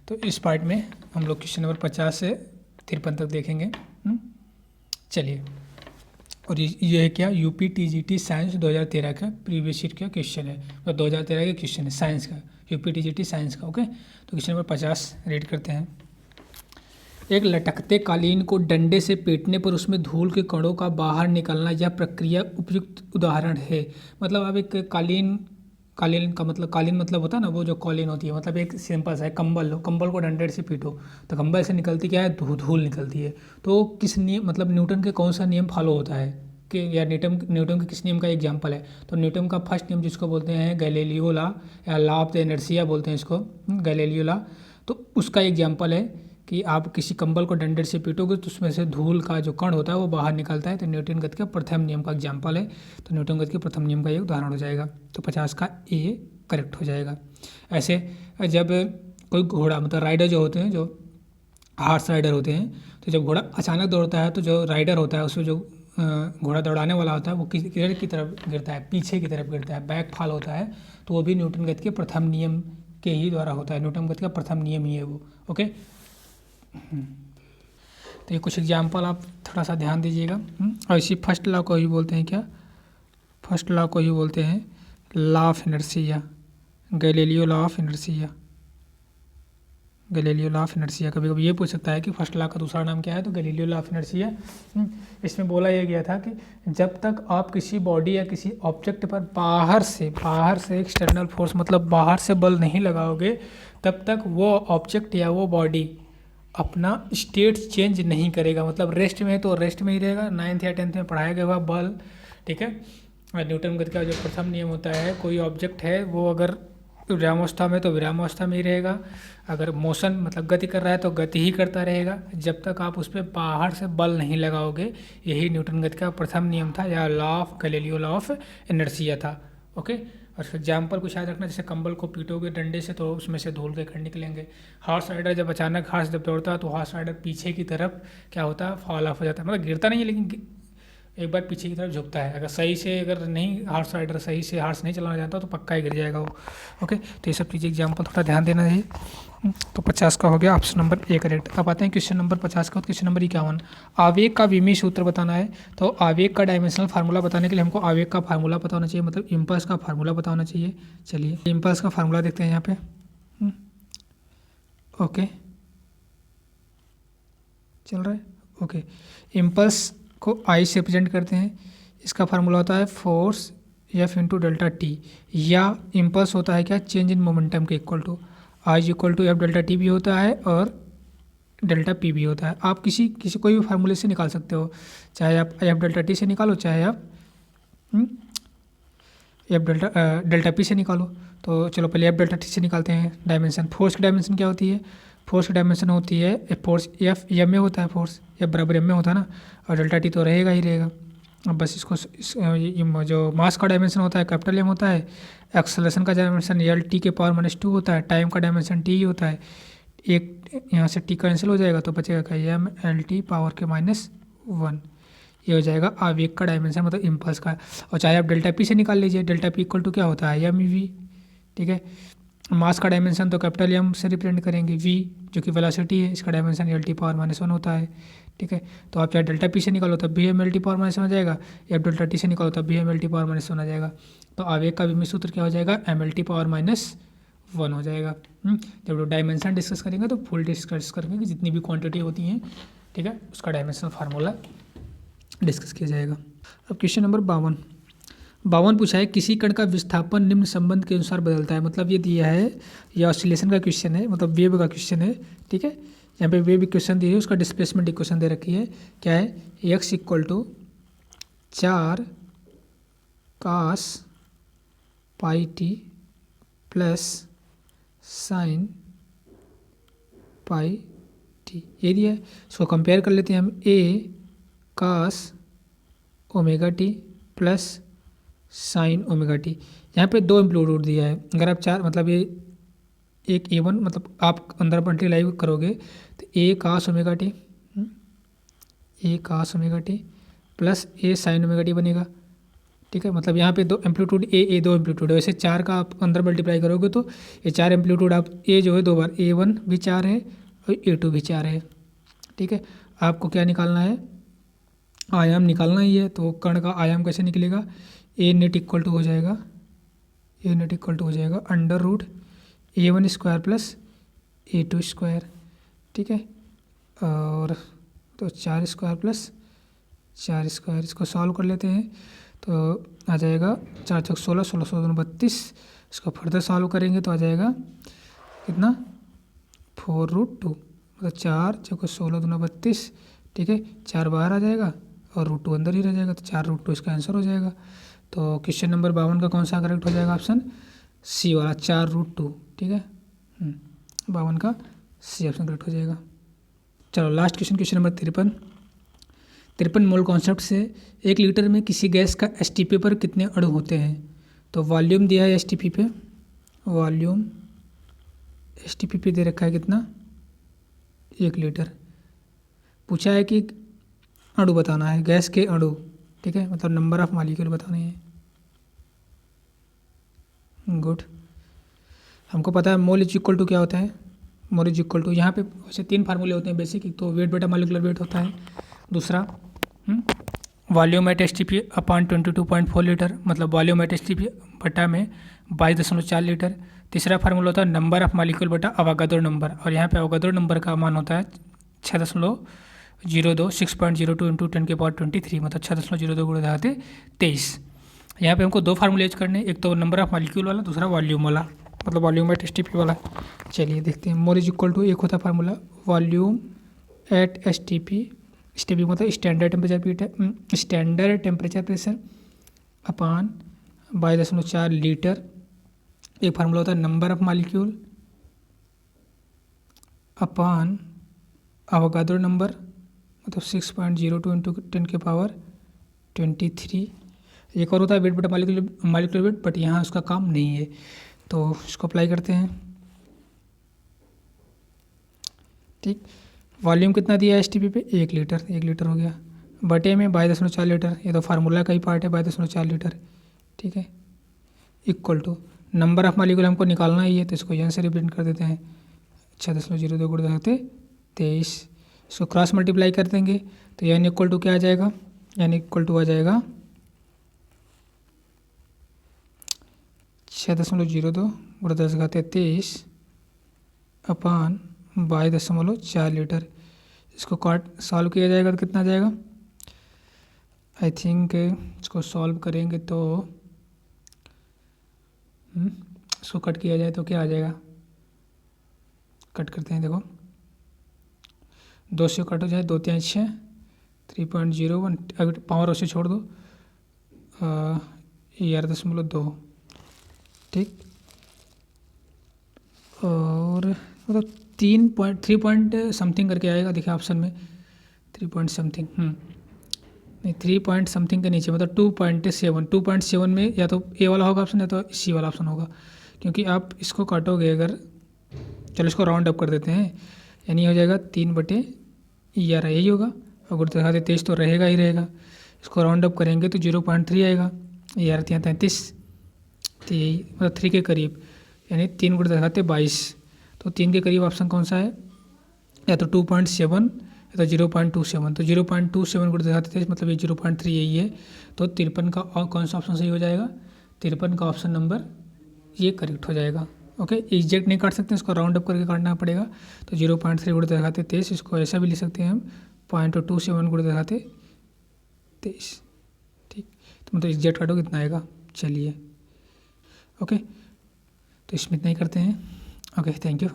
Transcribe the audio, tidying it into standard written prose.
तो इस पार्ट में हम लोग क्वेश्चन नंबर 50 से 53 तक देखेंगे। चलिए, और ये है क्या, यूपी टीजीटी साइंस 2013 का प्रीवियस ईयर का क्वेश्चन है, तो 2013 का क्वेश्चन है साइंस का, यूपी टीजीटी साइंस का। ओके, तो क्वेश्चन नंबर 50 रीड करते हैं। एक लटकते कालीन को डंडे से पीटने पर उसमें धूल के कणों का बाहर निकलना, यह प्रक्रिया उपयुक्त उदाहरण है। मतलब अब एक कालीन कालीन मतलब होता है ना, वो जो कालीन होती है, मतलब एक सिंपल सा है कंबल, कंबल को डंडे से पीटो तो कंबल से निकलती क्या है, धूल निकलती है। तो किस नियम, मतलब न्यूटन के कौन सा नियम फॉलो होता है कि, या न्यूटन के किस नियम का एग्जाम्पल है? तो न्यूटन का फर्स्ट नियम जिसको बोलते हैं गैलीलियो लॉ, या लॉ ऑफ द इनर्शिया बोलते हैं इसको, गैलीलियो लॉ। तो उसका एग्जाम्पल है कि आप किसी कंबल को डंडे से पीटोगे तो उसमें से धूल का जो कण होता है वो बाहर निकलता है। तो न्यूटन गति का प्रथम नियम का एग्जाम्पल है, तो न्यूटन गति के प्रथम नियम का ये उदाहरण हो जाएगा। तो 50 का ए करेक्ट हो जाएगा। ऐसे जब कोई घोड़ा, मतलब राइडर जो होते हैं, जो हॉर्स राइडर होते हैं, तो जब घोड़ा अचानक दौड़ता है तो जो राइडर होता है, उसमें जो घोड़ा दौड़ाने वाला होता है वो किधर की तरफ गिरता है, पीछे की तरफ गिरता है, बैक फॉल होता है। तो वो भी न्यूटन गति के प्रथम नियम के ही द्वारा होता है, न्यूटन गति का प्रथम नियम ही है वो। ओके, तो ये कुछ एग्जाम्पल आप थोड़ा सा ध्यान दीजिएगा। और इसी फर्स्ट लॉ को ही बोलते हैं क्या, फर्स्ट लॉ को ही बोलते हैं law of inertia, Galileo law of inertia, Galileo law of inertia. कभी कभी ये पूछ सकता है कि फर्स्ट लॉ का दूसरा नाम क्या है, तो गैलीलियो लॉ ऑफ इनर्शिया। इसमें बोला यह गया था कि जब तक आप किसी बॉडी या किसी ऑब्जेक्ट पर बाहर से एक्सटर्नल फोर्स, मतलब बाहर से बल नहीं लगाओगे, तब तक वो ऑब्जेक्ट या वो बॉडी अपना स्टेट चेंज नहीं करेगा। मतलब रेस्ट में है तो रेस्ट में ही रहेगा, 9th या 10th में पढ़ाया गया हुआ बल, ठीक है। और न्यूटन गति का जो प्रथम नियम होता है, कोई ऑब्जेक्ट है वो अगर विरामावस्था में तो विरामावस्था में ही रहेगा, अगर मोशन मतलब गति कर रहा है तो गति ही करता रहेगा, जब तक आप उस पर बाहर से बल नहीं लगाओगे। यही न्यूटन गति का प्रथम नियम था, या law of Galileo law of inertia था। ओके, और एग्जाम्पल कुछ याद रखना, जैसे कंबल को पीटोगे डंडे से तो उसमें से धूल के कण निकलेंगे। हॉर्स राइडर जब अचानक हॉर्स जब दौड़ता है तो हॉर्स राइडर पीछे की तरफ क्या होता है, फॉल ऑफ हो जाता है, मतलब गिरता नहीं है लेकिन एक बार पीछे की तरफ झुकता है। अगर सही से, अगर नहीं हॉर्स राइडर सही से हॉर्स नहीं चलाना जानता तो पक्का ही गिर जाएगा वो। ओके, तो ये सब चीज़ें एग्जाम्पल थोड़ा ध्यान देना चाहिए। तो 50 का हो गया ऑप्शन नंबर ए करेक्ट। अब आते हैं क्वेश्चन नंबर 50 का, क्वेश्चन नंबर 51, आवेग का विमीय सूत्र बताना है। तो आवेग का डायमेंशनल फार्मूला बताने के लिए हमको आवेग का फार्मूला पता होना चाहिए, मतलब इम्पल्स का फार्मूला पता होना चाहिए। चलिए इम्पल्स का फार्मूला देखते हैं यहाँ पे। ओके, चल रहा है। ओके, इम्पल्स को आई से रिप्रेजेंट करते हैं, इसका फार्मूला होता है force F into delta T, या इम्पल्स होता है क्या, चेंज इन मोमेंटम के equal to I equal to F delta T भी होता है और डेल्टा पी भी होता है। आप किसी कोई भी फार्मूले से निकाल सकते हो, चाहे आप एफ डेल्टा टी से निकालो, चाहे आप एफ डेल्टा पी से निकालो। तो चलो पहले एफ डेल्टा टी से निकालते हैं। डायमेंशन, फोर्स की डायमेंशन क्या होती है, फोर्स की डायमेंशन होती है फोर्स एफ एम में होता है, फोर्स एफ बराबर एम में होता है ना, और डेल्टा टी तो रहेगा ही रहेगा। अब बस इसको जो मास का डायमेंशन होता है कैपिटल एम होता है, एक्सेलरेशन का डायमेंशन एल टी के पावर -2 होता है, टाइम का डायमेंशन टी होता है, एक यहाँ से टी कैंसिल हो जाएगा तो बचेगा क्या, एम एल टी पावर के -1, ये हो जाएगा आवेग का डायमेंशन, मतलब इम्पल्स का। और चाहे आप डेल्टा पी से निकाल लीजिए, डेल्टा पी इक्वल टू क्या होता है, एम वी, ठीक है। मास का डायमेंशन तो कैपिटल एम से रिप्रेजेंट करेंगे, वी जो कि वेलोसिटी है, इसका डायमेंशन एल टी पावर -1 होता है, ठीक है। तो आप चाहे डेल्टा पी से निकालो तब भी एम एल टी पावर -1 हो जाएगा, या डेल्टा टी से निकालो तब भी एम एल टी पावर -1 हो जाएगा। तो आवेग का विमीय सूत्र क्या हो जाएगा, एम एल टी पावर -1 हो जाएगा। जब डायमेंशन डिस्कस करेंगे तो फुल डिस्कस करेंगे कि जितनी भी क्वांटिटी होती हैं, ठीक है, उसका डायमेंशनल फार्मूला डिस्कस किया जाएगा। अब क्वेश्चन नंबर 52 पूछा है, किसी कण का विस्थापन निम्न संबंध के अनुसार बदलता है। मतलब ये दिया है, ये ऑसिलेशन का क्वेश्चन है, मतलब वेव का क्वेश्चन है, ठीक है। यहाँ पे वेव इक्वेशन दी है, उसका डिस्प्लेसमेंट इक्वेशन दे रखी है, क्या है, x equal to 4 cos pi T plus sine pi T, ये दिया है। इसको कंपेयर कर लेते हैं हम, a cos omega T plus sine omega T. यहाँ पे 2 एम्पलीट्यूड दिया है, अगर आप 4 मतलब ये एक A1 मतलब आप अंदर मल्टीप्लाई करोगे तो a cos omega T, a cos omega T plus a sine omega T बनेगा, ठीक है, मतलब यहाँ पे दो एम्पलीट्यूड ए दो एम्पलीट्यूड है, वैसे 4 का आप अंदर मल्टीप्लाई करोगे तो ये 4 एम्पलीट्यूड आप ए जो है 2 बार A1 भी 4 है और A2 भी 4 है। ठीक है, आपको क्या निकालना है, आयाम निकालना ही है। तो कण का आयाम कैसे निकलेगा, ए नेट इक्वल टू हो जाएगा, ए नेट इक्वल टू हो जाएगा under root A1 square plus A2 square. ठीक है, और तो 4 स्क्वायर प्लस 4 स्क्वायर, इसको सॉल्व कर लेते हैं तो आ जाएगा 4 चौक 16, 16 16 32। इसको फर्दर सॉल्व करेंगे तो आ जाएगा कितना 4√2, मतलब 4 चौक 16 दूना 32। ठीक है, 4 बाहर आ जाएगा और √2 अंदर ही रह जाएगा, तो 4√2 इसका आंसर हो जाएगा। तो क्वेश्चन नंबर 52 का कौन सा करेक्ट हो जाएगा, ऑप्शन सी वाला 4√2। ठीक है, 52 का सी ऑप्शन करेक्ट हो जाएगा। चलो last question, question number 53 mole concept से 1 लीटर में किसी गैस का एसटीपी पर कितने अणु होते हैं। तो वॉल्यूम दिया है एसटीपी पे, वॉल्यूम एसटीपी पे दे रखा है कितना 1 लीटर। पूछा है कि अणु बताना है, गैस के अणु। ठीक है, मतलब नंबर ऑफ मॉलिक्यूल बताने हैं। गुड, हमको पता है मोल इज इक्वल टू क्या होता है, मोल इज इक्वल टू, यहाँ पे वैसे 3 फार्मूले होते हैं बेसिक। एक तो वेट बटा मॉलिक्यूलर वेट होता है, दूसरा volume at STP upon 22.4 litre, मतलब वॉल्यूम एट एसटीपी बटा में 22.4 लीटर। तीसरा फार्मूला होता है नंबर ऑफ मॉलिक्यूल बटा अवागाद्रो नंबर, और यहाँ पे अवागाद्रो नंबर का मान होता है 6.02 6.02 इंटू 10⁻23, मतलब 6.02 गुणा 23। यहाँ पे हमको 2 फार्मूले यूज करने, एक तो नंबर ऑफ मॉलिक्यूल वाला, दूसरा वॉल्यूम वाला, मतलब वॉल्यूम एट एसटीपी वाला। चलिए देखते हैं, मोल इज इक्वल टू, एक होता है फार्मूला वॉल्यूम एट एसटीपी, स्टीपी मतलब स्टैंडर्ड टेम्परेचर प्रेशर अपान 22.4 लीटर। एक फार्मूला होता है number of molecule upon Avogadro number, मतलब 6.02 इंटू 10⁻23। एक और होता है वेट बटा मॉलिक्यूलर वेट, बट यहाँ उसका काम नहीं है, तो इसको अप्लाई करते हैं। ठीक, वॉल्यूम कितना दिया है एसटीपी पे 1 लीटर, 1 लीटर हो गया, बटे में 22.4 लीटर, ये तो फार्मूला का ही पार्ट है 22.4 लीटर। ठीक है, equal to number of molecule हमको निकालना ही है, तो इसको यहाँ से रिप्रेजेंट कर देते हैं 6.02 गुणा 23। इसको क्रॉस मल्टीप्लाई कर देंगे तो यानी इक्वल टू क्या आ जाएगा, यानी इक्वल टू आ जाएगा 6.02 गुणा 10⁻23 अपान 22.4 लीटर। इसको काट सॉल्व किया जाएगा तो कितना आ जाएगा, आई थिंक इसको सॉल्व करेंगे तो इसको कट किया जाए तो क्या आ जाएगा, कट करते हैं, देखो 2 से कट हो जाए, 2 3 6 3.01, अगर पावर उससे छोड़ दो 11.2। ठीक, और मतलब 3 पॉइंट समथिंग करके आएगा, देखिए ऑप्शन में 3 पॉइंट समथिंग, नहीं 3 पॉइंट समथिंग के नीचे, मतलब 2.7 में या तो ए वाला होगा ऑप्शन या तो सी वाला ऑप्शन होगा, क्योंकि आप इसको काटोगे अगर, चलो इसको राउंड अप कर देते हैं, यानी हो जाएगा 3/11, यही होगा। अगर दिखा दे 23 तो रहेगा ही रहेगा, इसको राउंड अप करेंगे तो 0.3 आएगा, 11×33, तो यही मतलब 3 के करीब, यानी 3 गुणा दिखाते 22, तो 3 के करीब ऑप्शन कौन सा है, या तो 2.7 या तो 0.27, तो 0.27 गुणा दिखाते थे, मतलब ये 0.3 यही है। तो 53 का और कौन सा ऑप्शन सही हो जाएगा, 53 का ऑप्शन नंबर ये करेक्ट हो जाएगा। ओके, एग्जैक्ट नहीं काट सकते, इसको राउंड अप करके काटना पड़ेगा। तो 0.3 गुणा दिखाते 23, इसको ऐसा भी लिख सकते हैं हम 0.27 गुणा दिखाते 23। ठीक, तो मतलब एग्जैक्ट काटो कितना आएगा। चलिए ओके, तो इसमें इतना ही करते हैं। Okay, thank you.